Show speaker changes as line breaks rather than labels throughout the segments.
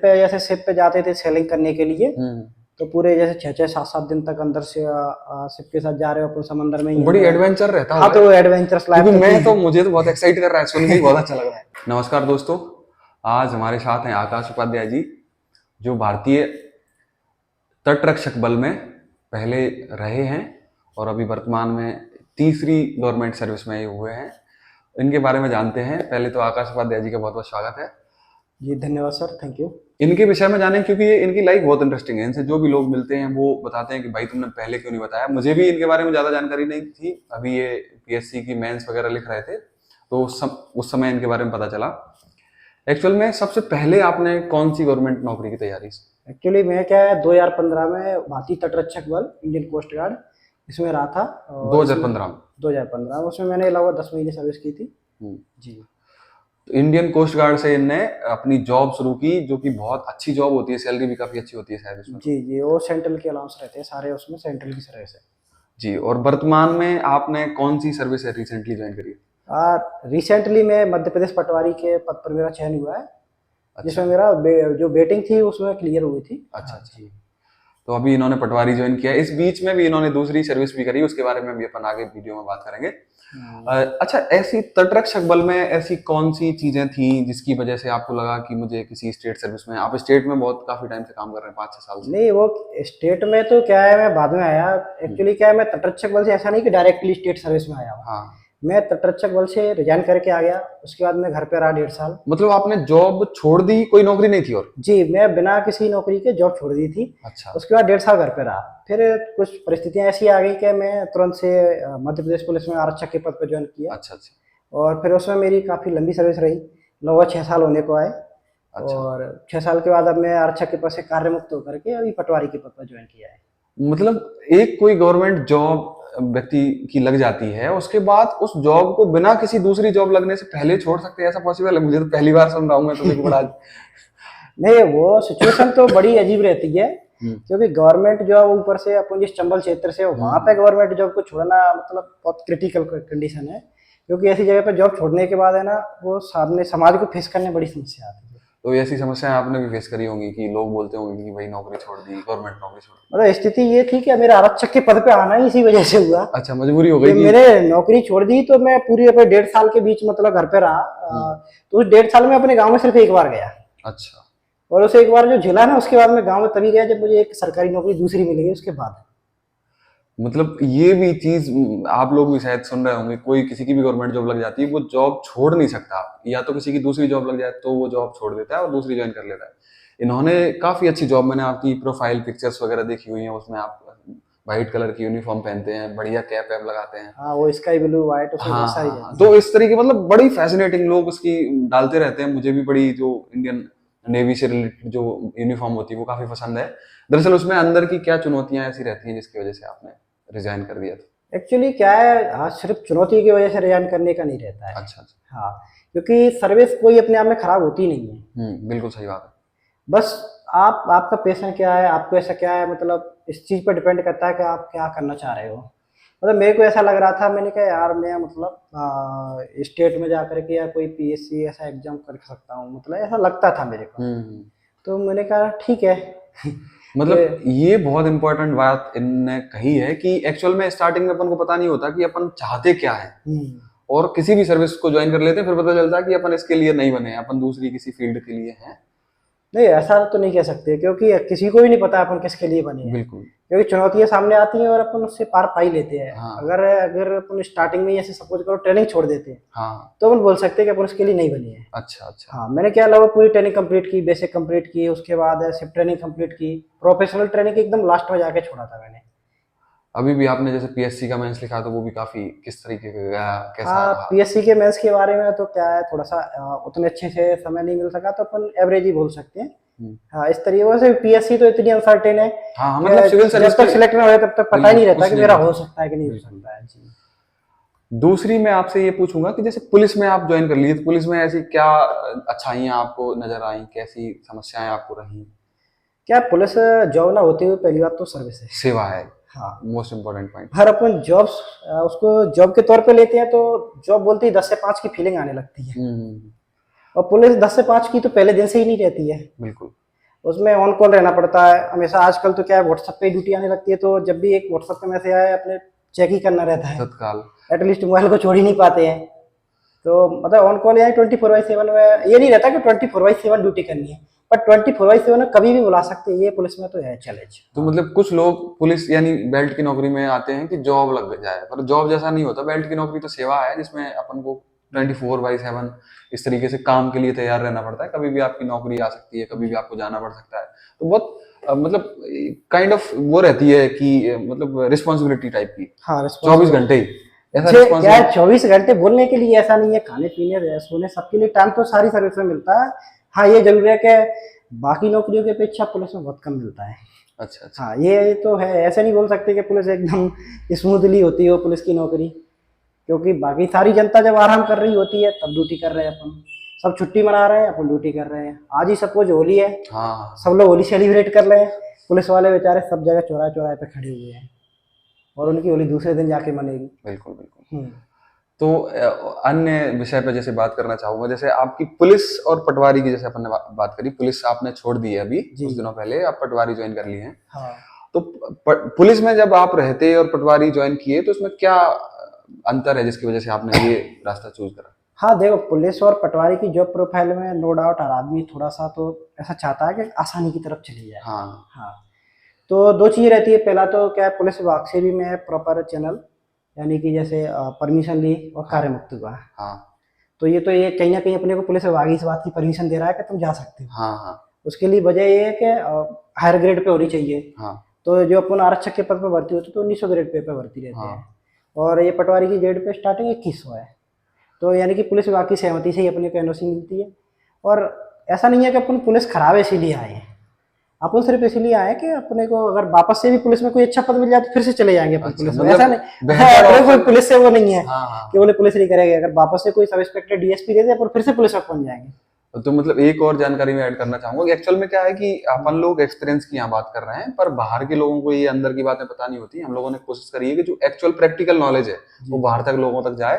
पे जैसे शिप पे जाते थे सेलिंग करने के लिए, तो पूरे जैसे 6-6, 7-7 दिन तक अंदर से शिप के साथ जा रहे हो अपन समंदर में ही।
बड़ी एडवेंचर रहता है।
हाँ, तो एडवेंचरस लाइफ
क्योंकि मैं तो मुझे तो बहुत एक्साइट कर रहा है, सुन के ही बहुत अच्छा लग रहा है। नमस्कार दोस्तों, आज हमारे साथ हैं आकाश उपाध्याय जी, जो भारतीय तटरक्षक बल में पहले रहे हैं और अभी वर्तमान में तीसरी गवर्नमेंट सर्विस में हुए हैं। इनके बारे में जानते हैं। पहले तो आकाश उपाध्याय जी का बहुत बहुत स्वागत है
जी। धन्यवाद सर, थैंक यू।
इनके विषय में जाने, क्योंकि ये इनकी लाइफ बहुत इंटरेस्टिंग है। इनसे जो भी लोग मिलते हैं वो बताते हैं कि भाई तुमने पहले क्यों नहीं बताया। मुझे भी इनके बारे में ज्यादा जानकारी नहीं थी। अभी ये पीएससी की मेंस वगैरह लिख रहे थे तो उस समय इनके बारे में पता चला। एक्चुअल में सबसे पहले आपने कौन सी गवर्नमेंट नौकरी की तैयारी?
एक्चुअली मैं क्या है 2015 में भारतीय तटरक्षक बल इंडियन कोस्ट गार्ड इसमें रहा था। 2015 में उसमें मैंने लगभग 10 महीने सर्विस की थी जी।
तो इंडियन कोस्ट गार्ड से इनने अपनी जॉब शुरू की, जो कि बहुत अच्छी जॉब होती है, सैलरी भी काफी अच्छी होती है शायद उसमें।
जी जी, वो सेंट्रल के अलाउंस रहते हैं सारे, उसमें सेंट्रल की सर्विस है
जी। और वर्तमान में आपने कौन सी सर्विस है रिसेंटली ज्वाइन करी?
रिसेंटली में मध्य प्रदेश पटवारी के पद पर मेरा चयन हुआ है। अच्छा। जिसमें मेरा जो वेटिंग थी उसमें क्लियर हुई थी।
अच्छा अच्छा। तो अभी इन्होंने पटवारी ज्वाइन किया। इस बीच में भी इन्होंने दूसरी सर्विस भी करी, उसके बारे में भी अपन आगे वीडियो में बात करेंगे। अच्छा, ऐसी तटरक्षक बल में ऐसी कौन सी चीजें थी जिसकी वजह से आपको लगा कि मुझे किसी स्टेट सर्विस में? आप स्टेट में बहुत काफी टाइम से काम कर रहे हैं, 5-6 साल से।
नहीं, वो स्टेट में तो क्या है, मैं बाद में आया। एक्चुअली क्या है, मैं तटरक्षक बल से ऐसा नहीं कि डायरेक्टली स्टेट सर्विस में आया हूँ। हाँ, मैं तटरक्षक बल से रिजाइन करके आ गया। उसके बाद मैं घर पे रहा 1.5 साल।
मतलब आपने जॉब छोड़ दी, कोई नौकरी नहीं थी? और
जी, मैं बिना किसी नौकरी के जॉब छोड़ दी थी। अच्छा। उसके बाद 1.5 साल घर पे रहा। फिर कुछ परिस्थितियां ऐसी आ गई कि मैं तुरंत से मध्य प्रदेश पुलिस में आरक्षक के पद पर ज्वाइन किया। अच्छा अच्छा। और फिर उसमें मेरी काफी लंबी सर्विस रही, लगभग 6 साल होने को आए। अच्छा। और 6 साल के बाद अब मैं आरक्षक के पद से कार्य मुक्त होकर के अभी पटवारी के पद पर ज्वाइन किया है।
मतलब एक कोई गवर्नमेंट जॉब व्यक्ति की लग जाती है, उसके बाद उस जॉब को बिना किसी दूसरी जॉब लगने से पहले छोड़ सकते हैं, ऐसा पॉसिबल है? मुझे तो पहली बार सुन रहा हूँ मैं तो, देखो बड़ा
नहीं, वो सिचुएशन तो बड़ी अजीब रहती है, क्योंकि गवर्नमेंट जॉब ऊपर से अपन जिस चंबल क्षेत्र से वहां पे गवर्नमेंट जॉब को छोड़ना मतलब बहुत क्रिटिकल कंडीशन है। क्योंकि ऐसी जगह पर जॉब छोड़ने के बाद है ना, वो सामने समाज को फेस करने बड़ी समस्या आती है।
तो ऐसी समस्याएं आपने भी फेस करी होंगी कि लोग बोलते होंगे कि भाई नौकरी छोड़ दी, गवर्नमेंट नौकरी छोड़ दी?
मतलब स्थिति ये थी कि मेरा आरक्षक के पद पे आना ही इसी वजह से हुआ।
अच्छा, मजबूरी हो गई कि
मैंने नौकरी छोड़ दी। तो मैं पूरी अपने 1.5 साल के बीच मतलब घर पे रहा। तो उस 1.5 साल में अपने गाँव में सिर्फ एक बार गया।
अच्छा।
और उसे एक बार जो झेला ना, उसके बाद मैं गाँव में तभी गया जब मुझे एक सरकारी नौकरी दूसरी मिल गई उसके बाद।
मतलब ये भी चीज आप लोग भी शायद सुन रहे होंगे, कोई किसी की भी गवर्नमेंट जॉब लग जाती है, वो जॉब छोड़ नहीं सकता। या तो किसी की दूसरी जॉब लग जाए तो वो जॉब छोड़ देता है और दूसरी ज्वाइन कर लेता है। इन्होंने काफी अच्छी जॉब, मैंने आपकी प्रोफाइल पिक्चर्स वगैरह देखी हुई हैं, उसमें आप व्हाइट कलर की यूनिफॉर्म पहनते हैं, बढ़िया कैप वैप लगाते हैं।
हाँ, वो स्काई ब्लू व्हाइट उसमें बहुत सारी
हाँ, तो इस तरीके मतलब बड़ी फैसिनेटिंग लोग उसकी डालते रहते हैं। मुझे भी बड़ी जो इंडियन नेवी से रिलेटेड जो यूनिफॉर्म होती है वो काफी पसंद है। दरअसल उसमें अंदर की क्या चुनौतियां ऐसी रहती हैं जिसकी वजह से आपने रिजाइन कर दिया था?
एक्चुअली क्या है, हाँ, सिर्फ चुनौती की वजह से रिजाइन करने का नहीं रहता है।
अच्छा अच्छा।
हाँ, क्योंकि सर्विस कोई अपने आप में खराब होती नहीं है।
बिल्कुल सही बात है।
बस आपका पैशन क्या है, आपको ऐसा क्या है, मतलब इस चीज पर डिपेंड करता है कि आप क्या करना चाह रहे हो। मतलब मेरे को ऐसा लग रहा था, मैंने कहा यार मैं मतलब स्टेट में जाकर के या कोई पीएससी ऐसा एग्जाम कर सकता हूँ, मतलब ऐसा लगता था मेरे को। तो मैंने कहा ठीक है।
मतलब ये बहुत इंपॉर्टेंट बात इनने कही है कि एक्चुअल में स्टार्टिंग में अपन को पता नहीं होता कि अपन चाहते क्या है, और किसी भी सर्विस को ज्वाइन कर लेते हैं, फिर पता चलता है कि अपन इसके लिए नहीं बने, अपन दूसरी किसी फील्ड के लिए हैं।
नहीं, ऐसा तो नहीं कह सकते, क्योंकि किसी को भी नहीं पता अपन किसके लिए बने हैं।
बिल्कुल।
क्योंकि चुनौतियां सामने आती हैं और अपन उससे पार पा ही लेते हैं।
हाँ।
अगर अपन स्टार्टिंग में ऐसे सपोज करो ट्रेनिंग छोड़ देते हैं,
हाँ,
तो अपन बोल सकते हैं कि अपन उसके लिए नहीं बने हैं।
अच्छा अच्छा।
हाँ, मैंने क्या लगा, पूरी ट्रेनिंग कंप्लीट की, बेसिक कंप्लीट की, उसके बाद सिर्फ ट्रेनिंग कंप्लीट की, प्रोफेशनल ट्रेनिंग एकदम लास्ट में जाके छोड़ा था मैंने।
अभी भी आपने जैसे पीएससी का मेंस लिखा तो वो भी काफी किस तरीके का गया, कैसा
हाँ,
रहा?
पीएससी के मेंस के बारे में तो क्या है, थोड़ा सा उतने अच्छे से समय नहीं मिल सका, तो अपन एवरेज ही बोल सकते हैं। हाँ, इस तरीके से पीएससी तो इतनी अनसर्टेन है।
हाँ, मतलब सिविल सर्विस
जब तक सिलेक्ट ना हो तब तक पता ही नहीं रहता कि मेरा हो सकता है कि नहीं हो सकता है जी।
दूसरी मैं आपसे ये पूछूंगा कि जैसे पुलिस में आप ज्वाइन कर लिए, तो पुलिस में ऐसी क्या अच्छाइयाँ आपको नजर आई, कैसी समस्याएं आपको रही?
क्या, पुलिस जॉब ना होती हुई पहली बात तो सर्विस है,
सेवा है।
हाँ,
मोस्ट इम्पोर्टेंट पॉइंट।
हर अपन जॉब्स उसको जॉब के तौर पे लेते हैं, तो जॉब बोलते ही 10 से 5 की फीलिंग आने लगती है। और पुलिस 10 से 5 की तो पहले दिन से ही नहीं रहती है।
बिल्कुल।
उसमें ऑन कॉल रहना पड़ता है हमेशा। आजकल तो क्या है, व्हाट्सएप पे ड्यूटी आने लगती है, तो जब भी एक व्हाट्सएप पे मैसेज आए अपने चेक ही करना रहता है
तत्काल।
एटलीस्ट, मोबाइल को छोड़ ही नहीं पाते हैं। तो मतलब ऑन कॉल यानी 24/7 में ये नहीं रहता कि 24/7 ड्यूटी करनी है, पर 24/7 कभी भी बुला सकते हैं, ये पुलिस में तो है चैलेंज।
तो मतलब कुछ लोग पुलिस यानी बेल्ट की नौकरी में आते हैं कि जॉब लग जाए, पर जॉब जैसा नहीं होता। बेल्ट की नौकरी तो सेवा है जिसमें अपन को 24/7 इस तरीके से काम के लिए तैयार रहना पड़ता है। कभी भी आपकी नौकरी आ सकती है, कभी भी आपको जाना पड़ सकता है। तो बहुत मतलब काइंड ऑफ वो रहती है कि मतलब रिस्पॉन्सिबिलिटी टाइप की।
हाँ
24 घंटे ही ऐसा
क्या है,
रिस्पॉन्सिबिलिटी।
24 घंटे बोलने के लिए ऐसा नहीं है, खाने पीने सोने सबके लिए टाइम तो सारी सर्विस में मिलता है। हाँ ये जरूर है कि बाकी नौकरियों की अपेक्षा पुलिस में बहुत कम मिलता है।
अच्छा अच्छा।
हाँ ये तो है, ऐसे नहीं बोल सकते कि पुलिस एकदम स्मूथली होती हो पुलिस की नौकरी, क्योंकि बाकी सारी जनता जब आराम कर रही होती है तब ड्यूटी कर रहे हैं अपन, सब छुट्टी मना रहे हैं अपन ड्यूटी कर रहे हैं। आज ही सपोज होली है,
हाँ
सब लोग होली सेलिब्रेट कर रहे हैं, पुलिस वाले बेचारे सब जगह चौराहे चौराहे पे खड़े हुए हैं, और उनकी होली दूसरे दिन जाके मनेगी।
बिल्कुल बिल्कुल। तो अन्य विषय पे जैसे बात करना चाहूंगा, जैसे आपकी पुलिस और पटवारी की, जैसे अपन ने बात करी, पुलिस आपने छोड़ दी है अभी कुछ दिनों पहले, आप पटवारी ज्वाइन कर लिए हैं।
हाँ
तो पुलिस में जब आप रहते और पटवारी ज्वाइन किए तो उसमें क्या अंतर है जिसकी वजह से आपने ये रास्ता चूज करा?
हाँ देखो, पुलिस और पटवारी की जॉब प्रोफाइल में नो डाउट हर आदमी थोड़ा सा तो ऐसा चाहता है कि आसानी की तरफ चली जाए।
हाँ
हाँ तो दो चीज़ रहती है, पहला तो क्या है, पुलिस विभाग से भी मैं प्रॉपर चैनल यानी कि जैसे परमिशन ली और कार्य मुक्त हुआ।
हाँ
तो ये कहीं ना कहीं अपने को पुलिस विभाग इस बात की परमिशन दे रहा है कि तुम जा सकते हो।
हाँ हाँ
उसके लिए वजह ये है कि हायर ग्रेड पे होनी चाहिए।
हाँ
तो जो अपन आरक्षक के पद पर भर्ती होती है तो 1900 ग्रेड पे भर्ती रहते
हाँ।
हैं, और ये पटवारी की ग्रेड पे स्टार्टिंग 2100 है। तो यानी कि पुलिस विभाग की सहमति से ही अपने को एनओसी मिलती है। और ऐसा नहीं है कि अपन पुलिस खराब है इसीलिए आए हैं, अपन सिर्फ इसलिए आए कि अपने को अगर वापस से भी पुलिस में कोई अच्छा पद मिल जाए तो फिर से चले जाएंगे अपन
अच्छा,
पुलिस में।
मतलब
ऐसा नहीं
बेहतर
अपने कोई
ऑप्शन।
पुलिस से वो नहीं है
हाँ हाँ।
कि बोले पुलिस नहीं करेंगे, अगर वापस से कोई सब इंस्पेक्टर डीएसपी दे दे अपन फिर से पुलिस में पहुंच जाएंगे।
तो मतलब एक और जानकारी मैं ऐड करना चाहूंगा कि एक्चुअल में क्या है कि अपन लोग एक्सपीरियंस की यहाँ बात कर रहे हैं, पर बाहर के लोगों को ये अंदर की बातें पता नहीं होती। हम लोगों ने कोशिश करी है कि जो एक्चुअल प्रैक्टिकल नॉलेज है वो बाहर तक लोगों तक जाए।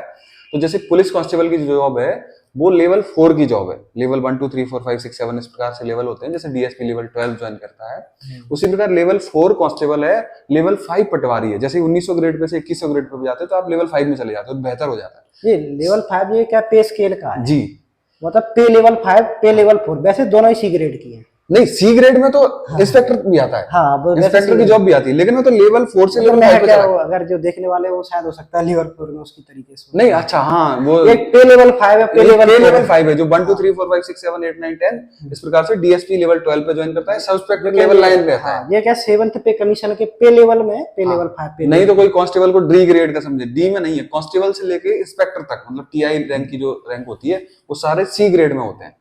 तो जैसे पुलिस कांस्टेबल की जो जॉब है वो लेवल 4 की जॉब है। लेवल 1 2 3 4 5 6 7 इस प्रकार से लेवल होते हैं, जैसे डीएसपी लेवल 12 ज्वाइन करता है उसी प्रकार लेवल 4 कांस्टेबल है, लेवल 5 पटवारी है। जैसे 1900 ग्रेड पे से 2100 ग्रेड पे जाते हैं तो आप लेवल 5 में चले जाते हो, तो बेहतर हो जाता है।
ये लेवल 5 ये क्या पे स्केल का है?
जी
मतलब पे लेवल 5 पे लेवल 4 वैसे दोनों ही सी ग्रेड की है।
नहीं, सी ग्रेड में तो इंस्पेक्टर भी आता है।
हाँ वो वैसे
इंस्पेक्टर की
C
जॉब भी आती है, लेकिन मैं तो लेवल 4 से
मतलब
लेवल
मैं
5 पे
क्या
चला
वो,
गया।
अगर जो देखने वाले वो शायद हो सकता है लिवरपूल में उसकी तरीके से।
नहीं अच्छा हाँ, वो
एक पे लेवल 5 है, पे लेवल
लेवल 5 है जो 1 2 3 4 5 6 7 8 9 10 इस प्रकार से डीएसपी लेवल 12 पे ज्वाइन करता है, सब इंस्पेक्टर लेवल 9 पे आता है।
ये क्या 7th पे कमीशन के पे लेवल में पे लेवल 5 पे
नहीं तो कोई कांस्टेबल को डी ग्रेड का समझे, डी में नहीं है, कांस्टेबल से लेके इंस्पेक्टर तक मतलब टीआई रैंक की जो रैंक होती है वो सारे सी ग्रेड में होते हैं।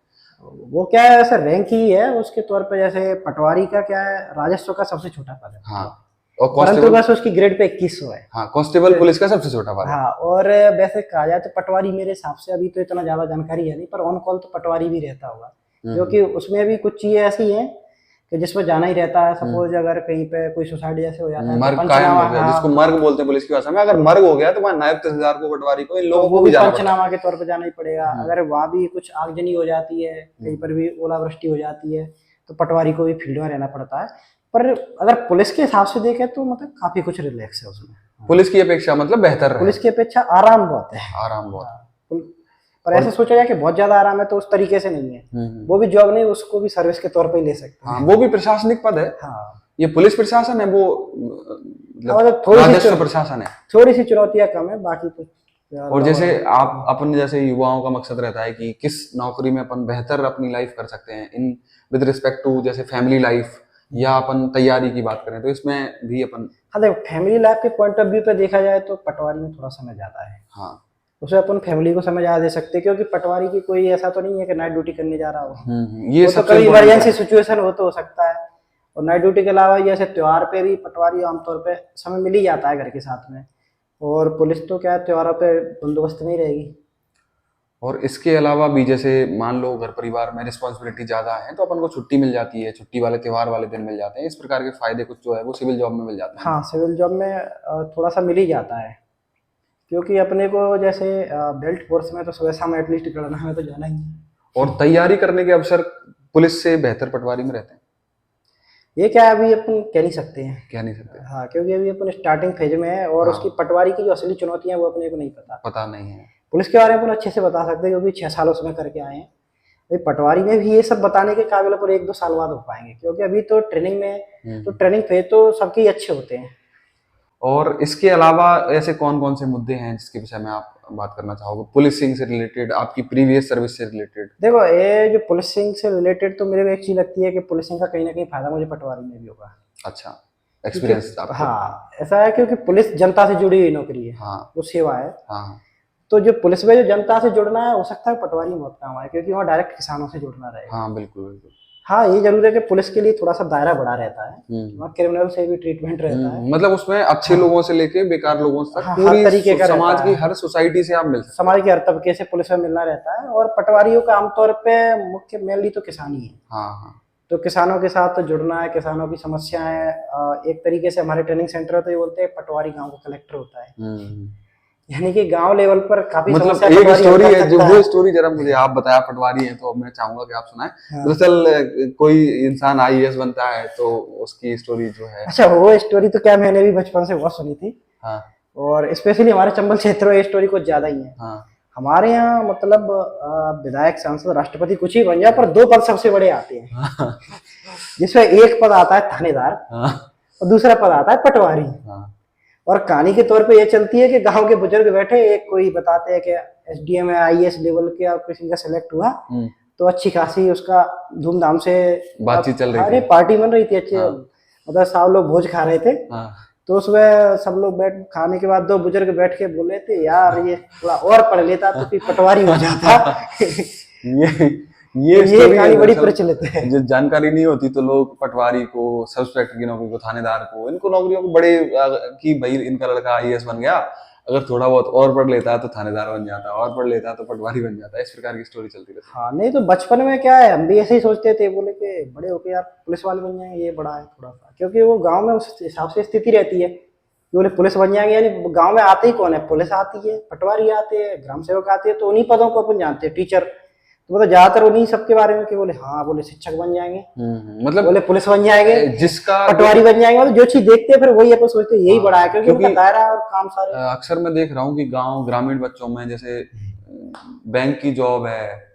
वो क्या है ऐसा रैंक ही है उसके तौर पे। जैसे पटवारी का क्या है, राजस्व का सबसे छोटा पद है।
हाँ और
परंतु
कांस्टेबल,
बस उसकी ग्रेड पे 2100 है।
हाँ कांस्टेबल पुलिस का सबसे छोटा पद है।
हाँ और वैसे कहा जाए तो पटवारी मेरे हिसाब से अभी तो इतना ज्यादा जानकारी है नहीं, पर ऑन कॉल तो पटवारी भी रहता होगा, क्योंकि उसमें भी कुछ चीजें ऐसी हैं कि जिसमें जाना ही रहता है। सपोज अगर कहीं पे कोई सुसाइड जैसे हो जाता है
मर्ग
तो
कायम हो
पंचनामा,
गया,
हाँ,
जिसको मर्ग बोलते हैं पुलिस की भाषा में, अगर मर्ग हो गया तो वहाँ नायब तहसीलदार को, पटवारी को, इन
तो
लोगों
वो
को
भी
भी जाना पड़ता
पंचनामा के तौर पे जाना ही पड़ेगा। अगर वहाँ भी कुछ आगजनी हो जाती है, कहीं पर भी ओलावृष्टि हो जाती है तो पटवारी को भी फील्ड में रहना पड़ता है। पर अगर पुलिस के हिसाब से देखें तो मतलब काफी कुछ रिलैक्स है उसमें,
है। पुलिस की अपेक्षा मतलब बेहतर है,
पुलिस की अपेक्षा आराम बहुत है।
आराम बहुत।
हाँ, पर ऐसे सोचा जाए कि बहुत ज्यादा आराम है तो उस तरीके से नहीं है। वो भी जॉब नहीं, उसको भी सर्विस के तौर पे ही ले सकते हैं।
हाँ वो भी प्रशासनिक पद है।
हाँ
ये पुलिस प्रशासन है, वो
मतलब
राजस्व प्रशासन है।
थोड़ी सी चुनौतियां कम है, बाकी तो
और जैसे आप अपन जैसे युवाओं का मकसद रहता है कि किस नौकरी में अपन बेहतर अपनी लाइफ कर सकते हैं इन विद रिस्पेक्ट टू जैसे फैमिली लाइफ या अपन तैयारी की बात करें तो इसमें भी अपन।
हाँ देखो, फैमिली लाइफ के पॉइंट ऑफ व्यू पे देखा जाए तो पटवारी में थोड़ा समय ज्यादा है।
हाँ
उसे अपन फैमिली को समय ज्यादा दे सकते हैं, क्योंकि पटवारी की कोई ऐसा तो नहीं है कि नाइट ड्यूटी करने जा रहा हो।
ये
वो तो
सबसे
कभी
important
इमरजेंसी
है।
सिचुएशन हो तो हो सकता है। और नाइट ड्यूटी के अलावा जैसे त्योहार पे भी पटवारी आमतौर पे समय मिल ही जाता है घर के साथ में। और पुलिस तो क्या है, त्योहारों पे बंदोबस्त में ही रहेगी।
और इसके अलावा भी जैसे मान लो घर परिवार में रिस्पॉन्सिबिलिटी ज्यादा है तो अपन को छुट्टी मिल जाती है, छुट्टी वाले त्योहार वाले दिन मिल जाते हैं। इस प्रकार के फायदे कुछ जो है वो सिविल जॉब में मिल जाते हैं।
हाँ सिविल जॉब में थोड़ा सा मिल ही जाता है, क्योंकि अपने को जैसे बेल्ट फोर्स में तो सुबह शाम एटलीस्ट गणना में तो जाना ही है।
और तैयारी करने के अवसर पुलिस से बेहतर पटवारी में रहते हैं।
ये क्या है, अभी अपन कह नहीं सकते हैं।
कह नहीं सकते।
हाँ, क्योंकि अभी अपन स्टार्टिंग फेज में है और
हाँ।
उसकी पटवारी की जो असली चुनौतियां वो अपने को नहीं
पता नहीं है।
पुलिस के बारे में अपन अच्छे से बता सकते हैं, क्योंकि 6 साल उसमें करके आए हैं। भाई पटवारी में भी ये सब बताने के काबिल पर 1-2 साल बाद हो पाएंगे, क्योंकि अभी तो ट्रेनिंग में, तो ट्रेनिंग फेज तो सबके ही अच्छे होते हैं।
और इसके अलावा ऐसे कौन कौन से मुद्दे हैं जिसके विषय में आप बात करना चाहोगे, पुलिसिंग से रिलेटेड, आपकी प्रीवियस सर्विस से रिलेटेड?
देखो, ये जो पुलिसिंग से रिलेटेड तो मेरे को एक चीज लगती है कि पुलिसिंग का कहीं ना कहीं फायदा मुझे पटवारी में भी होगा।
अच्छा, एक्सपीरियंस आपको?
हाँ, ऐसा है क्योंकि पुलिस जनता से जुड़ी हुई नौकरी है।
हाँ।
वो सेवा है।
हाँ।
तो जो पुलिस में जो जनता से जुड़ना है, हो सकता है पटवारी में बहुत काम आए, क्योंकि वहाँ डायरेक्ट किसानों से जुड़ना रहेगा।
हाँ बिल्कुल बिल्कुल।
हाँ, ये जरूर है कि पुलिस के लिए थोड़ा सा दायरा बड़ा रहता है, वहाँ क्रिमिनल से भी ट्रीटमेंट रहता है।
मतलब उसमें अच्छे लोगों से लेके बेकार लोगों तक
हाँ,
पूरी
हर तरीके का
समाज
रहता
की
है।
हर सोसाइटी से आप मिल सकते
समाज के हर तबके से पुलिस में मिलना रहता है, और पटवारियों का आमतौर पे मुख्य मेनली तो किसान ही है।
हाँ हाँ।
तो किसानों के साथ तो जुड़ना है, किसानों की समस्याएं, एक तरीके से हमारे ट्रेनिंग सेंटर है तो ये बोलते हैं पटवारी गांव का कलेक्टर होता है। यानी कि गांव लेवल पर काफी
मतलब
समस्या
एक
पटवारी
स्टोरी
हल कर
है, जो
सकता
वो
है।
स्टोरी जरा मुझे आप बताया, पटवारी है तो अब मैं चाहूंगा कि आप सुनाएं।
हाँ।
दरअसल कोई इंसान आईएएस बनता है तो उसकी स्टोरी जो है।
अच्छा, वो स्टोरी तो क्या मैंने भी बचपन से बहुत सुनी थी।
हाँ।
और स्पेशली हमारे चंबल क्षेत्र में ये स्टोरी कुछ ज्यादा ही है।
हाँ।
हमारे यहाँ मतलब विधायक, सांसद, राष्ट्रपति कुछ ही बन जाए, पर 2 पद सबसे बड़े आते हैं।
हाँ।
जिसमें एक पद आता है थानेदार,
हाँ।
और दूसरा पद आता है पटवारी।
हाँ।
और कहानी के तौर पे ये चलती है कि गांव के बुजुर्ग बैठे, एक कोई बताते हैं कि एसडीएम या आईएएस लेवल के और किसी का सेलेक्ट हुआ, तो अच्छी खासी उसका धूमधाम से
बातचीत चल रही
अरे
थी।
पार्टी बन रही थी अच्छी।
हाँ।
मतलब सब लोग भोज खा रहे थे।
हाँ।
तो उसमें सब लोग बैठ खाने के बाद 2 बुजुर्ग बैठ के बोले थे, यार ये थोड़ा और पढ़ लेता तो फिर पटवारी हो जाता।
ये स्टोरी
कहानी बड़ी
दरअसल
प्रचलित है।
जो जानकारी नहीं होती तो लोग पटवारी को, सब इंस्पेक्टर की नौकरी को, थानेदार को, इनको नौकरियों को बड़े कि भाई इनका लड़का आईएएस बन गया, अगर थोड़ा बहुत और पढ़ लेता तो थानेदार बन जाता, और पढ़ लेता तो पटवारी बन जाता, इस प्रकार की स्टोरी चलती रहती है।
हाँ, नहीं तो बचपन में क्या है, हम भी ऐसे ही सोचते थे, बोले कि बड़े होके यार पुलिस वाले बन जाएंगे, ये बड़ा है थोड़ा सा, क्योंकि वो गांव में उस हिसाब से स्थिति रहती है कि बोले पुलिस बन जाएंगे। यानी गांव में आते ही कौन है, पुलिस आती है, पटवारी आते हैं, ग्राम सेवक आते हैं, तो उन्हीं पदों को अपन जानते हैं, टीचर। तो मतलब ज्यादातर उन्हीं सबके बारे में कि बोले हाँ, बोले शिक्षक बन जाएंगे,
मतलब
बोले पुलिस बन जाएंगे,
जिसका
पटवारी बन जाएंगे। मतलब जो चीज देखते हैं फिर वही अपन सोचते हैं यही बड़ा है, क्योंकि उनका
क्योंकि
दायरा और काम सारे।
अक्सर मैं देख रहा हूँ कि गांव ग्रामीण बच्चों में जैसे बैंक की जॉब है,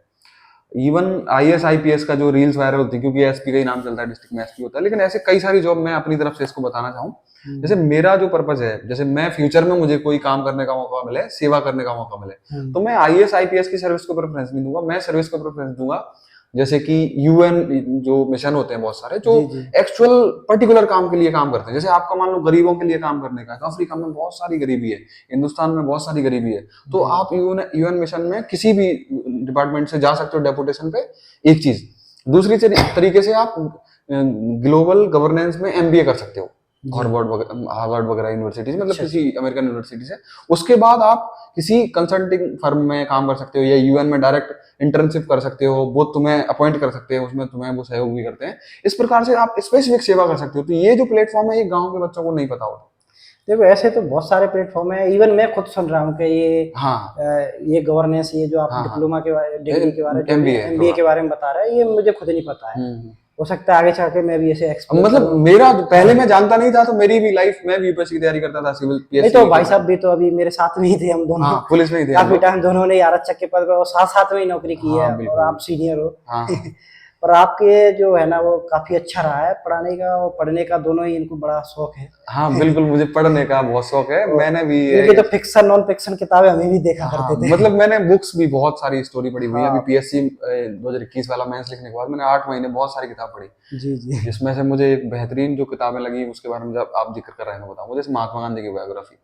इवन आईएएस आईपीएस का जो रील्स वायरल होती है, क्योंकि एसपी का ही नाम चलता है, डिस्ट्रिक्ट में एसपी होता है, लेकिन ऐसे कई सारी जॉब मैं अपनी तरफ से इसको बताना चाहूँ। जैसे मेरा जो पर्पज है, जैसे मैं फ्यूचर में मुझे कोई काम करने का मौका मिले, सेवा करने का मौका मिले, तो मैं आईएएस आईपीएस की सर्विस को प्रेफरेंस नहीं दूंगा, मैं सर्विस को प्रेफरेंस दूंगा जैसे कि यूएन जो मिशन होते हैं बहुत सारे, जो एक्चुअल पर्टिकुलर काम के लिए काम करते हैं। जैसे आपका मान लो गरीबों के लिए काम करने का है, तो अफ्रीका में बहुत सारी गरीबी है, हिंदुस्तान में बहुत सारी गरीबी है, तो आप यूएन मिशन में किसी भी डिपार्टमेंट से जा सकते हो डेपुटेशन पे। एक चीज, दूसरी तरीके से आप ग्लोबल गवर्नेंस में एमबीए कर सकते हो, हार्वर्ड वगैरह यूनिवर्सिटीज, मतलब किसी अमेरिकन यूनिवर्सिटी से। उसके बाद आप किसी कंसल्टिंग फर्म में काम कर सकते हो, या यूएन में डायरेक्ट इंटर्नशिप कर सकते हो, वो तुम्हें अपॉइंट कर सकते हैं, उसमें तुम्हें वो सहयोग भी करते हैं। इस प्रकार से आप स्पेसिफिक सेवा कर सकते हो। तो ये जो प्लेटफॉर्म है, ये गांव के बच्चों को नहीं पता होता।
देखो, ऐसे तो बहुत सारे प्लेटफॉर्म है, इवन मैं खुद सुन रहा हूँ कि ये गवर्नेंस, ये जो आप डिप्लोमा के बारे, डिग्री के बारे, एमबीए के बारे में बता रहे हैं, ये मुझे खुद नहीं पता है। हो सकता है आगे चल के मैं भी ऐसे एक्सप्लोर
मतलब मेरा पहले मैं जानता नहीं था, तो मेरी भी लाइफ में भी यूपीएससी की तैयारी करता था, सिविल पीएससी।
नहीं तो भाई साहब भी तो अभी मेरे साथ में ही थे, हम दोनों
पुलिस में ही थे,
काफी टाइम दोनों ने आरक्षक के पद पर साथ साथ में ही नौकरी की है, और आप सीनियर हो। और आपके जो है ना, वो काफी अच्छा रहा है पढ़ाने का और पढ़ने का, दोनों ही इनको बड़ा शौक है।
हाँ बिल्कुल, मुझे पढ़ने का बहुत शौक है। मैंने भी
इनके तो फिक्शन नॉन फिक्शन किताबें हमें भी देखा करते थे।
मतलब मैंने बुक्स भी बहुत सारी स्टोरी पढ़ी हुई है। अभी पीएससी 2021 वाला मेंस लिखने के बाद मैंने 8 महीने बहुत सारी किताब पढ़ी।
जी जी।
जिसमें से मुझे एक बेहतरीन जो किताबें लगी, उसके बारे में जब आप जिक्र कर रहे हैं बताऊं, मुझे महात्मा गांधी की बायोग्राफी।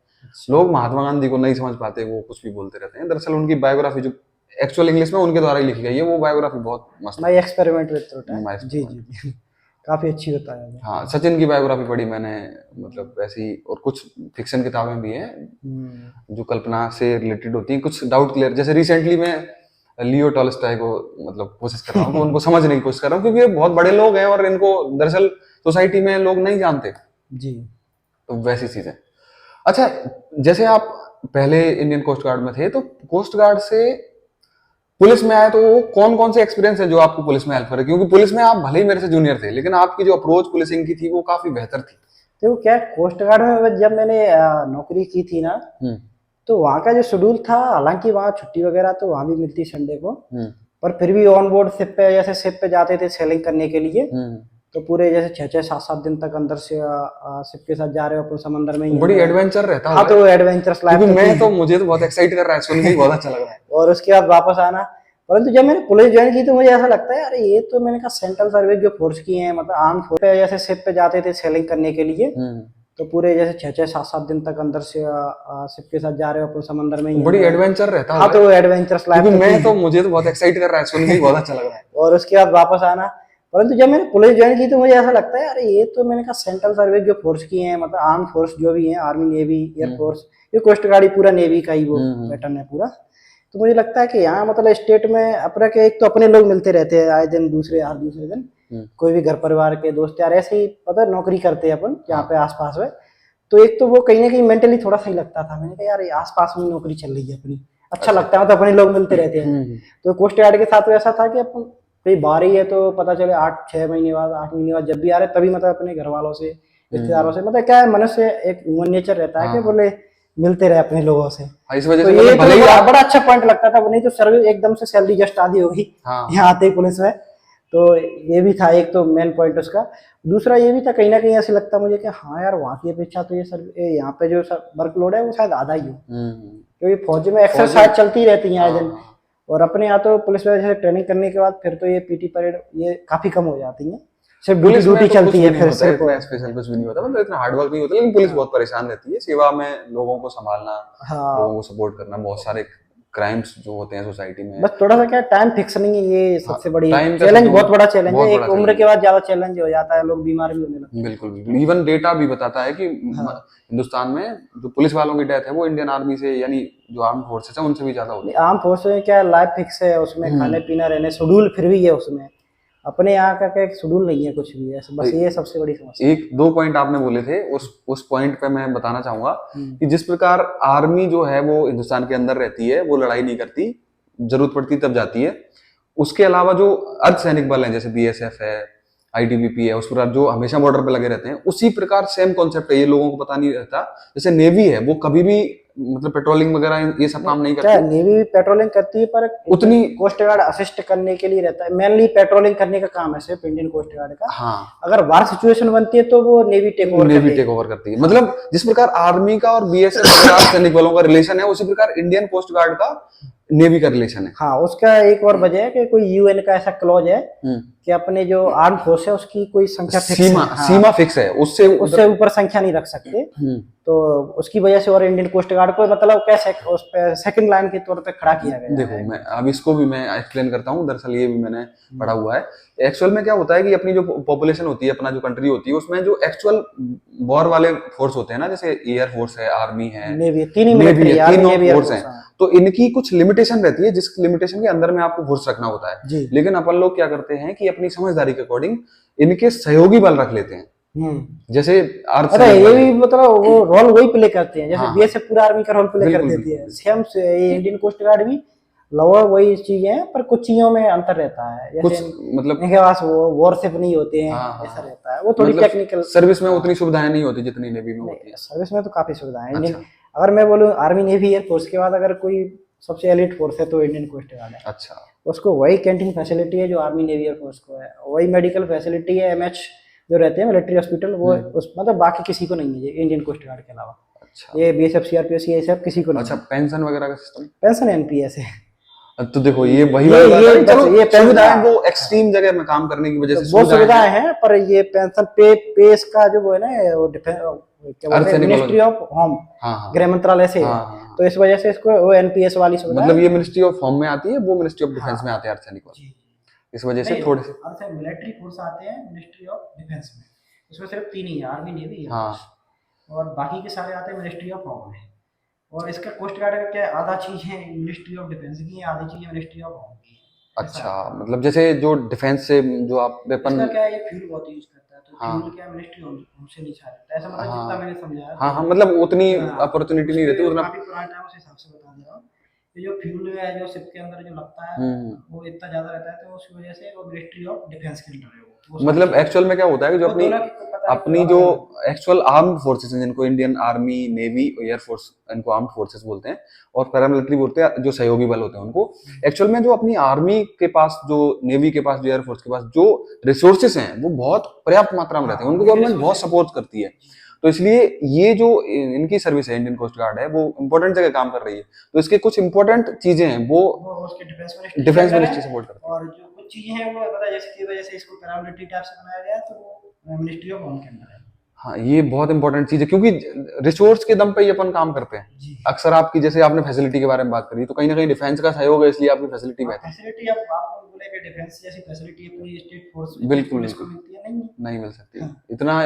लोग महात्मा गांधी को नहीं समझ पाते, वो कुछ भी बोलते रहते हैं। दरअसल उनकी बायोग्राफी जो एक्चुअल इंग्लिश में उनके द्वारा ही लिखी गई है, वो बायोग्राफी बहुत मस्त।
My experiment with truth. जी जी, काफी अच्छी बताया है।
हाँ, सचिन की बायोग्राफी पढ़ी मैंने, मतलब वैसी। और कुछ फिक्शन किताबें भी हैं जो कल्पना से रिलेटेड होती हैं, कुछ डाउट क्लियर। जैसे रिसेंटली मैं लियो टॉल्स्टॉय को मतलब कोशिश कर रहा हूँ, उनको समझने की कोशिश कर रहा हूँ, क्योंकि ये बहुत बड़े लोग हैं और इनको दरअसल सोसाइटी में लोग नहीं जानते
जी।
तो वैसी चीजें। अच्छा, जैसे आप पहले इंडियन कोस्ट गार्ड में थे, तो कोस्ट गार्ड से पुलिस में आए तो कौन कौन से एक्सपीरियंस है जो आपको पुलिस में हेल्प करे, क्योंकि पुलिस में आप भले ही मेरे से जूनियर थे लेकिन आपकी जो अप्रोच पुलिसिंग की थी वो काफी बेहतर थी।
तो क्या कोस्ट गार्ड में जब मैंने नौकरी की थी ना, तो वहाँ का जो शेड्यूल था, हालांकि वहाँ छुट्टी वगैरह तो वहाँ भी मिलती संडे को, पर फिर भी ऑन बोर्ड शिप पे, जैसे शिप पे जाते थे सेलिंग करने के लिए, तो पूरे जैसे 6-6, 7-7 दिन तक अंदर से शिप के साथ जा रहे हो अपन समंदर में ही।
बड़ी एडवेंचर रहता है।
हाँ, तो एडवेंचरस लाइफ
मैं तो मुझे तो बहुत एक्साइट कर रहा है, सुन के बहुत अच्छा लग रहा है।
और उसके बाद वापस आना। परंतु जब मैंने पुलिस ज्वाइन की तो मुझे ऐसा लगता है, अरे ये तो मैंने कहा सेंट्रल सर्विस जो फोर्स की है, मतलब आर्म फोर्स पे, जैसे शिप पे जाते थे सेलिंग करने के लिए, तो पूरे जैसे 6-6, 7-7 दिन तक अंदर से शिप के साथ जा रहे हो अपन समंदर में ही।
बड़ी एडवेंचर रहता है।
हाँ, तो एडवेंचरस लाइफ
मैं तो मुझे तो बहुत एक्साइट कर रहा है, सुन के बहुत अच्छा लग रहा है।
और उसके बाद वापस आना। परंतु जब मैंने पुलिस ज्वाइन की तो मुझे ऐसा लगता है, अरे ये तो मैंने कहा सेंट्रल सर्विस जो फोर्स की है, मतलब आर्म फोर्स जो भी है, आर्मी, नेवी, एयरफोर्स, ये कोस्ट गार्ड पूरा नेवी का ही वो पैटर्न है पूरा। तो मुझे लगता है कि यहाँ मतलब स्टेट में अपना के एक तो अपने लोग मिलते रहते हैं आए दिन, हर दूसरे दिन कोई भी घर परिवार के दोस्त यार ऐसे ही पता नौकरी करते हैं अपन यहाँ पे आसपास में। तो एक तो वो कहीं ना कहीं मेंटली थोड़ा सही लगता था, मैंने कहा यार ये आसपास में नौकरी चल रही है अपनी, अच्छा लगता है, मतलब अपने लोग मिलते रहते हैं। तो कोस्ट गार्ड के साथ ऐसा था कि अपन कहीं बाहर ही है तो पता चले 8-6 महीने बाद, 8 महीने बाद जब भी आ रहे तभी मतलब अपने घर वालों से, रिश्तेदारों से, मतलब क्या है, मनुष्य एक ह्यूमन नेचर रहता है कि बोले मिलते रहे अपने लोगों से।
इस वजह
तो
से
ये
भले ही
बड़ा अच्छा पॉइंट लगता था। नहीं तो सर्विस एकदम से सैलरी जस्ट आधी होगी यहाँ आते ही पुलिस में। तो ये भी था एक तो मेन पॉइंट उसका। दूसरा ये भी था कहीं ना कहीं ऐसे लगता मुझे कि हाँ यार वहाँ की अपेक्षा तो ये यहाँ पे जो वर्कलोड है वो शायद आधा ही हो, क्योंकि फौज में एक्सरसाइज चलती रहती है आए दिन। और अपने यहाँ तो पुलिस में जैसे ट्रेनिंग करने के बाद फिर तो ये पीटी परेड ये काफी कम हो जाती है, सिर्फ ड्यूटी चलती है, फिर सिर्फ
इतना स्पेशल कुछ भी नहीं होता, मतलब इतना हार्ड वर्क नहीं होता, लेकिन पुलिस बहुत परेशान रहती है सेवा में, लोगों को संभालना, लोगों को सपोर्ट करना, बहुत सारे क्राइम्स जो होते हैं सोसाइटी में।
बस थोड़ा सा क्या टाइम फिक्स नहीं है, ये सबसे बड़ी चैलेंज, बहुत बड़ा चैलेंज है। एक उम्र के बाद ज्यादा चैलेंज हो जाता है, लोग बीमार भी होने लगते हैं।
बिल्कुल बिल्कुल। इवन डेटा भी बताता है कि हिंदुस्तान में जो पुलिस वालों की डेथ है वो इंडियन आर्मी से, यानी जो आर्म फोर्सेस है उनसे भी ज्यादा होती है।
आर्म फोर्स में क्या लाइफ फिक्स है, उसमें खाने पीना रहने शेड्यूल फिर भी है उसमें। अपने यहाँ का क्या शेड्यूल नहीं है कुछ भी, ऐसा बस ये सबसे बड़ी समस्या।
एक दो पॉइंट आपने बोले थे, उस पॉइंट पे मैं बताना चाहूंगा कि जिस प्रकार आर्मी जो है वो हिंदुस्तान के अंदर रहती है, वो लड़ाई नहीं करती, जरूरत पड़ती तब जाती है। उसके अलावा जो अर्धसैनिक बल है, जैसे बीएसएफ है, आईटीबीपी है, उस प्रकार जो हमेशा बॉर्डर पे लगे रहते हैं, उसी प्रकार सेम कॉन्सेप्ट है, ये लोगों को पता नहीं रहता। जैसे नेवी है वो कभी भी मतलब पेट्रोलिंग वगैरह ये सब काम नहीं करती।
नेवी भी पेट्रोलिंग करती है पर
उतनी
कोस्ट गार्ड असिस्ट करने के लिए रहता है, मेनली पेट्रोलिंग करने का काम है सिर्फ इंडियन कोस्ट गार्ड का।
हाँ,
अगर वार सिचुएशन बनती है तो वो नेवी टेक ओवर
करती है। मतलब जिस प्रकार आर्मी का और बीएसएफ सैनिक बलों का रिलेशन है, उसी प्रकार इंडियन कोस्ट गार्ड का नेवी का रिलेशन है।
हाँ, उसका एक और वजह है कि कोई यूएन का ऐसा क्लॉज है कि अपने जो आर्म फोर्स है उसकी कोई संख्या
सीमा फिक्स है, उससे
ऊपर संख्या नहीं रख सकते। तो उसकी वजह से और इंडियन कोस्ट गार्ड को मतलब कैसे उस पे सेकंड लाइन के तौर पे खड़ा किया गया।
देखो मैं अब इसको भी मैं एक्सप्लेन करता हूँ, दरअसल ये भी मैंने पढ़ा हुआ है। एक्चुअल में क्या होता है कि अपनी जो पॉपुलेशन होती है, अपना जो कंट्री होती है, उसमें जो एक्चुअल वॉर वाले फोर्स होते हैं ना, जैसे एयर फोर्स है, आर्मी है,
नेवी, तीनों
फोर्स है, तो इनकी कुछ लिमिटेशन रहती है, जिस लिमिटेशन के अंदर में आपको फोर्स रखना होता है। लेकिन अपन लोग क्या करते हैं कि अपनी समझदारी के अकॉर्डिंग इनके सहयोगी बल रख लेते हैं, जैसे
अरे ये भी मतलब वो रोल वही प्ले करते हैं, जैसे बीएसएफ पूरा आर्मी का रोल प्ले कर देती है, सेम ये इंडियन कोस्ट गार्ड भी लगभग वही चीज है, पर कुछ चीजों में अंतर रहता है। जैसे मतलब इनके पास वो वॉरशिप नहीं होते हैं, ऐसा रहता है, वो थोड़ी टेक्निकल।
सर्विस में उतनी सुविधाएं नहीं होती जितनी नेवी में होती है।
सर्विस में तो काफी सुविधाएं हैं। अगर मैं बोलूँ आर्मी, नेवी, एयर फोर्स के बाद अगर कोई सबसे एलिट फोर्स है तो इंडियन कोस्ट गार्ड है।
अच्छा,
उसको वही कैंटीन फैसिलिटी है जो आर्मी, नेवी, एयर फोर्स को है, वही मेडिकल फैसिलिटी है, एमएच जो रहते हैं मिलिट्री हॉस्पिटल, वो उस मतलब बाकी किसी को नहीं है इंडियन कोस्ट गार्ड के अलावा। अच्छा, ये बीएसएफ, सीआरपीएफ, ये सब किसी को नहीं।
अच्छा, पेंशन वगैरह का सिस्टम?
पेंशन एनपीएस है।
तो देखो ये वही ये सुविधाएं वो एक्सट्रीम जगह में काम करने की वजह से
वो सुविधाएं हैं, पर ये पेंशन पे इसका जो वो है ना, वो क्या बोलते हैं, मिनिस्ट्री ऑफ होम, गृह मंत्रालय से है, तो इस वजह से इसको वो एनपीएस वाली सुविधा,
मतलब ये मिनिस्ट्री ऑफ होम में आती है, वो मिनिस्ट्री ऑफ डिफेंस में आते हैं अर्धसैनिक बल, इस वजह से थोड़े से
मिलिट्री फोर्स आते हैं मिनिस्ट्री ऑफ डिफेंस में। उसमें सिर्फ 3 ही है, आर्मी, नेवी, और बाकी के सारे आते हैं मिनिस्ट्री ऑफ होम में। और इसका कोस्ट गार्ड का क्या आधा चीज है मिनिस्ट्री ऑफ डिफेंस की है, आधी चीज है मिनिस्ट्री ऑफ होम की।
अच्छा, मतलब जैसे जो डिफेंस से जो आप वेपन,
इसका क्या है, ये फ्यूल बहुत यूज करता है, तो फ्यूल क्या मिनिस्ट्री होम से नहीं छाता, ऐसा मतलब जितना मैंने समझा है।
हाँ, मतलब उतनी अपॉर्चुनिटी नहीं रहती उतना।
काफी पुराने टाइम से हिसाब से बता दे रहा हूँ ये जो फ्यूल है जो शिप के अंदर जो लगता है वो इतना ज्यादा रहता है, तो उसकी वजह से वो मिनिस्ट्री ऑफ डिफेंस के अंडर है वो
मतलब एक्चुअल में क्या होता है कि जो
वो
अपनी
दोनों की पता नहीं,
अपनी जो एक्चुअल आर्म्ड फोर्सेस हैं, जिनको Indian army, navy, air force, इनको आर्म्ड फोर्सेस बोलते हैं, और पैरामिलिट्री बोलते हैं जो सहयोगी बल होते हैं उनको। एक्चुअल में जो अपनी आर्मी के पास, जो नेवी के पास, जो एयर फोर्स के पास जो रिसोर्सेस हैं वो बहुत पर्याप्त मात्रा में रहते हैं, उनको गवर्नमेंट बहुत सपोर्ट करती है। तो इसलिए ये जो इनकी सर्विस है, इंडियन कोस्ट गार्ड है, वो इंपॉर्टेंट जगह काम कर रही है। तो इसके कुछ इंपॉर्टेंट चीजें हैं वो
उसके
डिफेंस मिनिस्ट्री सपोर्ट करती है,
और जो कुछ चीजें हैं वो पता है जिसकी वजह से इसको पैरामिलिट्री टाइप से बनाया गया है, तो वो मिनिस्ट्री ऑफ होम के अंदर है।
हाँ ये बहुत इंपॉर्टेंट चीज है, क्योंकि रिसोर्स के दम पे ही अपन काम करते हैं। अक्सर आपकी, जैसे आपने फैसिलिटी के बारे में बात करी, तो कहीं ना कहीं डिफेंस का सहयोग है, इसलिए आपकी फैसिलिटी बेहतर है।
फैसिलिटी अब आप बोलेंगे डिफेंस जैसी फैसिलिटी अपनी स्टेट फोर्स
बिल्कुल
पुलिस को मिलती है, नहीं
नहीं मिल सकती। इतना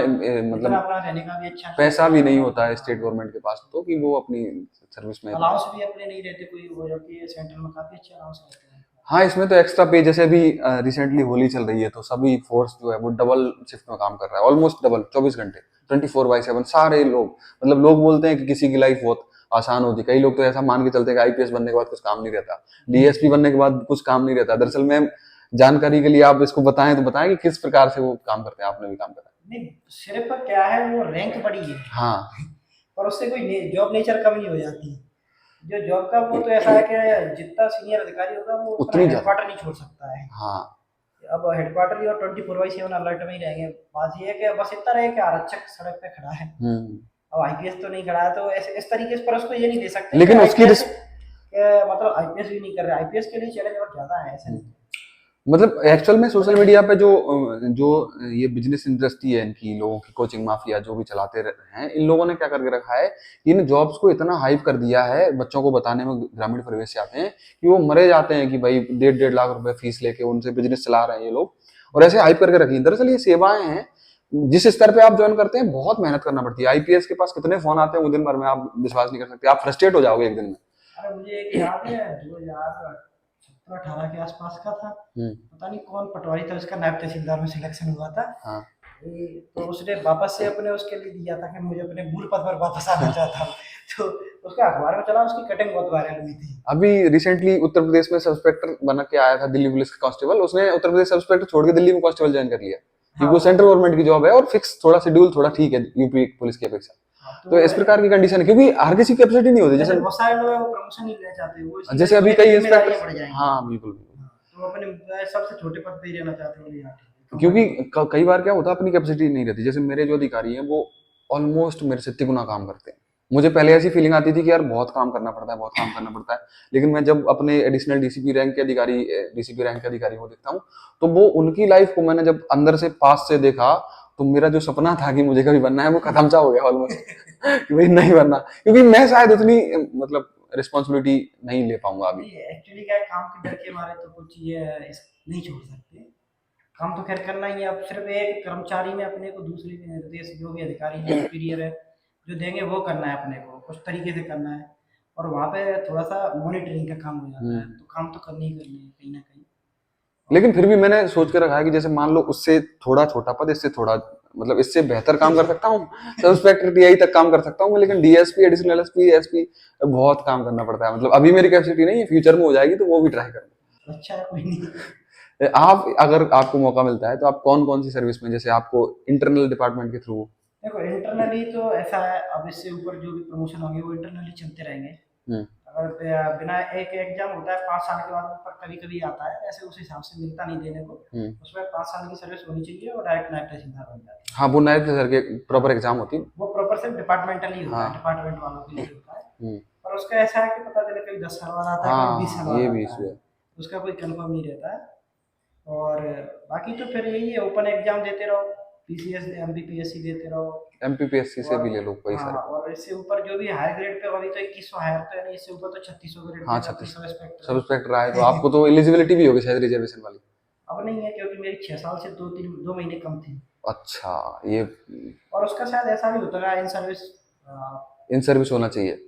मतलब
अपना रहने का भी अच्छा
पैसा भी नहीं होता है स्टेट गवर्नमेंट के पास, तो कि वो अपनी सर्विस में
अलाउंस भी अपने नहीं रहते कोई, वो जो कि सेंट्रल में काफी अच्छे अलाउंस रहते हैं।
हाँ इसमें तो एक्स्ट्रा पे, जैसे अभी रिसेंटली होली चल रही है, तो सभी फोर्स जो है वो डबल शिफ्ट में काम कर रहा है, ऑलमोस्ट डबल, 24 घंटे, 24/7 सारे लोग। मतलब लोग बोलते हैं कि किसी की लाइफ बहुत आसान होती है, कई लोग तो ऐसा मान के चलते हैं कि आईपीएस बनने के बाद कुछ काम नहीं रहता, डीएसपी बनने के बाद कुछ काम नहीं रहता। दरअसल में जानकारी के लिए आप इसको बताएं तो बताएं कि किस प्रकार से वो काम करते हैं, आपने भी काम करा।
नहीं सिर्फ क्या है, वो रैंक बड़ी है
हाँ
और उससे कोई जॉब नेचर कम नहीं हो जाती। जो जॉब का वो तो ऐसा है कि जितना सीनियर अधिकारी होगा वो
उतनी
हेडक्वार्टर नहीं छोड़ सकता है।
हाँ
अब हेडक्वार्टर ही और 24/7 अलर्ट में ही रहेंगे। बात ये है कि बस इतना रहे कि आरक्षक सड़क पे खड़ा है, अब आईपीएस तो नहीं खड़ा है, तो ऐसे इस तरीके से पर उसको ये नहीं दे सकते,
लेकिन उसकी
मतलब आईपीएस भी नहीं कर रहे, आईपीएस के लिए चैलेंज और ज्यादा है ऐसे नहीं।
मतलब एक्चुअल में सोशल मीडिया पे जो जो ये बिजनेस इंडस्ट्री है, इनकी लोगों की कोचिंग माफिया जो भी चलाते हैं, इन लोगों ने क्या करके रखा है, इन जॉब्स को इतना हाइप कर दिया है बच्चों को बताने में, ग्रामीण परिवेश से आते हैं, कि वो मरे जाते हैं कि भाई 1.5 लाख रुपए फीस लेके उनसे बिजनेस चला रहे हैं ये लोग, और ऐसे हाइप करके रखी है। दरअसल ये सेवाएं हैं, जिस स्तर पे आप ज्वाइन करते हैं बहुत मेहनत करना पड़ती है। आईपीएस के पास कितने फोन आते हैं वो दिन भर में, आप विश्वास नहीं कर सकते, आप फ्रस्ट्रेट हो जाओगे एक दिन में।
अरे मुझे एक याद है 2017-18 के आसपास का था, पता नहीं कौन पटवारी था, उसका नायब तहसीलदार में सिलेक्शन हुआ था।
हाँ।
तो उसने वापस से अपने उसके लिए दिया था कि मुझे अपने मूल पद पर वापस आना चाहता हूँ। तो उसका अखबार में चला, उसकी कटिंग बहुत वायरल हुई थी।
अभी रिसेंटली उत्तर प्रदेश में सब इंस्पेक्टर बन के आया था, दिल्ली पुलिस का कांस्टेबल, उसने उत्तर प्रदेश सब इंस्पेक्टर छोड़ के दिल्ली में कांस्टेबल ज्वाइन कर लिया, क्योंकि वो सेंट्रल गवर्नमेंट की जॉब है और फिक्स थोड़ा शेड्यूल थोड़ा ठीक है यूपी पुलिस की अपेक्षा। तो इस प्रकार की कंडीशन है, क्योंकि हर किसी की कैपेसिटी नहीं होती। जैसे
बहुत सारे लोग प्रमोशन नहीं लेना चाहते, वो
जैसे अभी कई इंस्पेक्टर, हाँ बिल्कुल,
तो अपने सबसे छोटे पद पे ही रहना चाहते हैं,
क्योंकि कई बार क्या होता है अपनी कैपेसिटी नहीं रहती। जैसे मेरे जो अधिकारी हैं वो ऑलमोस्ट मेरे से तिगुना काम करते हैं। मुझे पहले ऐसी फीलिंग आती थी कि यार बहुत काम करना पड़ता है, बहुत काम करना पड़ता है, लेकिन मैं जब अपने एडिशनल डीसीपी रैंक के अधिकारी, डीसीपी रैंक के अधिकारी को देखता हूँ, तो वो उनकी लाइफ को मैंने जब अंदर से पास से देखा, तो मेरा जो सपना था कि मुझे कभी बनना है वो खत्म सा हो गया ऑलमोस्ट कि भाई नहीं बनना, क्योंकि मैं शायद उतनी मतलब रिस्पॉन्सिबिलिटी नहीं ले पाऊंगा अभी।
एक्चुअली क्या है, काम के डर के मारे तो कुछ चीजें नहीं छोड़ सकते, काम तो खैर करना ही है। अब सिर्फ एक कर्मचारी में अपने को दूसरे के निर्देश जो भी अधिकारी है, सुपीरियर है, जो देंगे वो करना है, अपने को कुछ तरीके से करना है, और वहाँ पे थोड़ा सा मॉनिटरिंग का काम हो जाता है, तो काम तो करनी ही करनी है कहीं ना कहीं।
लेकिन फिर भी मैंने सोच के रखा है कि जैसे मान लो उससे थोड़ा छोटा पद, इससे थोड़ा मतलब इससे बेहतर काम कर सकता हूँ, सब इंस्पेक्टर टीआई तक काम कर सकता हूँ, लेकिन डीएसपी, एडिशनल एसपी, एसपी बहुत काम करना पड़ता है। मतलब अभी मेरी कैपेसिटी नहीं है, फ्यूचर में हो जाएगी तो वो भी ट्राई करूंगा।
अच्छा है, कोई नहीं।
आप अगर आपको मौका मिलता है तो आप कौन कौन सी सर्विस में, जैसे आपको इंटरनल डिपार्टमेंट के थ्रू?
देखो इंटरनली तो ऐसा है, अब इससे ऊपर जो भी प्रमोशन होंगे वो इंटरनली चलते रहेंगे। अगर बिना एक एग्जाम होता है 5 साल के बाद ऊपर कभी कभी आता है, ऐसे उस हिसाब से मिलता नहीं देने को, उसमें 5 साल की सर्विस होनी चाहिए और डायरेक्ट नायब तहसीलदार बन जाती है।
हाँ वो नायब तहसीलदार के प्रॉपर एग्जाम होती है,
वो प्रॉपर सिर्फ डिपार्टमेंटली होता है, डिपार्टमेंट वालों के लिए होता है, और उसका ऐसा है कि पता चले कभी 10 साल बाद आता है, कभी 20 साल बाद आता है, उसका कोई कंफर्म नहीं रहता है। और बाकी तो फिर यही है, ओपन एग्जाम देते रहो, पीसीएस एमपीपीएससी देते रहो,
एमपीपीएससी से भी ले लो कोई सारे।
और इससे ऊपर जो भी हायर ग्रेड पे, अभी तो 2100 हायर तो है नहीं, इससे ऊपर तो 3600 ग्रेड।
हाँ 3600 सब इंस्पेक्टर आए तो आपको तो एलिजिबिलिटी भी होगी शायद रिजर्वेशन वाली।
अब नहीं है, क्योंकि मेरी 6 साल से 2 महीने कम थी।
अच्छा ये,
और उसका शायद ऐसा भी होता है,
इन सर्विस होना चाहिए,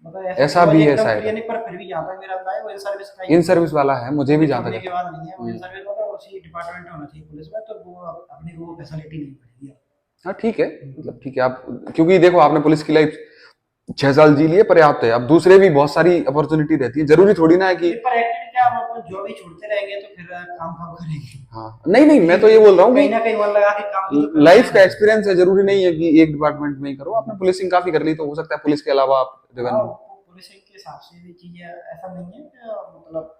मतलब
ऐसा भी है शायद,
पर फिर भी जहाँ तक मेरा अंदाजा है वो
इन सर्विस वाला है, मुझे भी जानता है
के बाद नहीं है, वो इन सर्विस वाला उसी डिपार्टमेंट में होना चाहिए पुलिस में, तो वो अपने को वो फैसिलिटी नहीं मिलेगी।
हाँ ठीक है, मतलब ठीक है आप, क्योंकि देखो आपने पुलिस की लाइफ 6 साल जी लिए पर्याप्त है। अब दूसरे भी बहुत सारी अपॉर्चुनिटी रहती है, जरूरी थोड़ी ना है कि
पर एक्टिंग क्या, हम अपन जो भी छूटते रहेंगे तो फिर काम काम करेंगे।
हाँ, नहीं नहीं, मैं तो ये बोल रहा हूँ
कहीं ना
कि
कहीं मन लगा के काम भी तो करना
लाइफ का
है।
एक्सपीरियंस है, जरूरी नहीं है कि एक डिपार्टमेंट में ही करो। आपने पुलिसिंग काफी कर ली तो हो सकता है पुलिस के अलावा आप
हाँ,
रेवेन्यू।
पुलिस के हिसाब से भी चीजें ऐसा नहीं है कि मतलब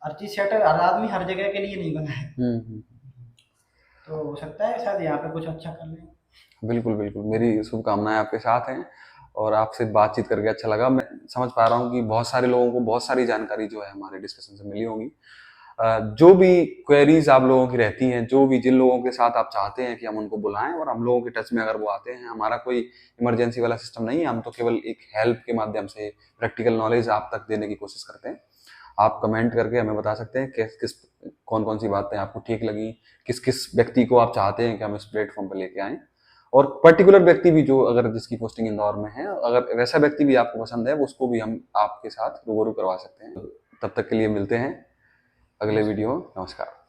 हर चीज सेट, हर आदमी हर जगह के लिए नहीं बना है।
हम्म।
तो हो सकता है शायद यहाँ पे कुछ अच्छा कर ले।
बिल्कुल बिल्कुल, मेरी शुभकामनाएं आपके साथ हैं और आपसे बातचीत करके अच्छा लगा। मैं समझ पा रहा हूँ कि बहुत सारे लोगों को बहुत सारी जानकारी जो है हमारे डिस्कशन से मिली होगी। जो भी क्वेरीज आप लोगों की रहती हैं, जो भी जिन लोगों के साथ आप चाहते हैं कि हम उनको बुलाएं और हम लोगों के टच में अगर वो आते हैं, हमारा कोई इमरजेंसी वाला सिस्टम नहीं है, हम तो केवल एक हेल्प के माध्यम से प्रैक्टिकल नॉलेज आप तक देने की कोशिश करते हैं। आप कमेंट करके हमें बता सकते हैं कि किस कौन कौन सी बातें आपको ठीक लगी, किस किस व्यक्ति को आप चाहते हैं कि हम इस प्लेटफॉर्म पर लेके आएं, और पर्टिकुलर व्यक्ति भी जो अगर जिसकी पोस्टिंग इंदौर में है, अगर वैसा व्यक्ति भी आपको पसंद है उसको भी हम आपके साथ रूबरू करवा सकते हैं। तब तक के लिए मिलते हैं अगले वीडियो। नमस्कार।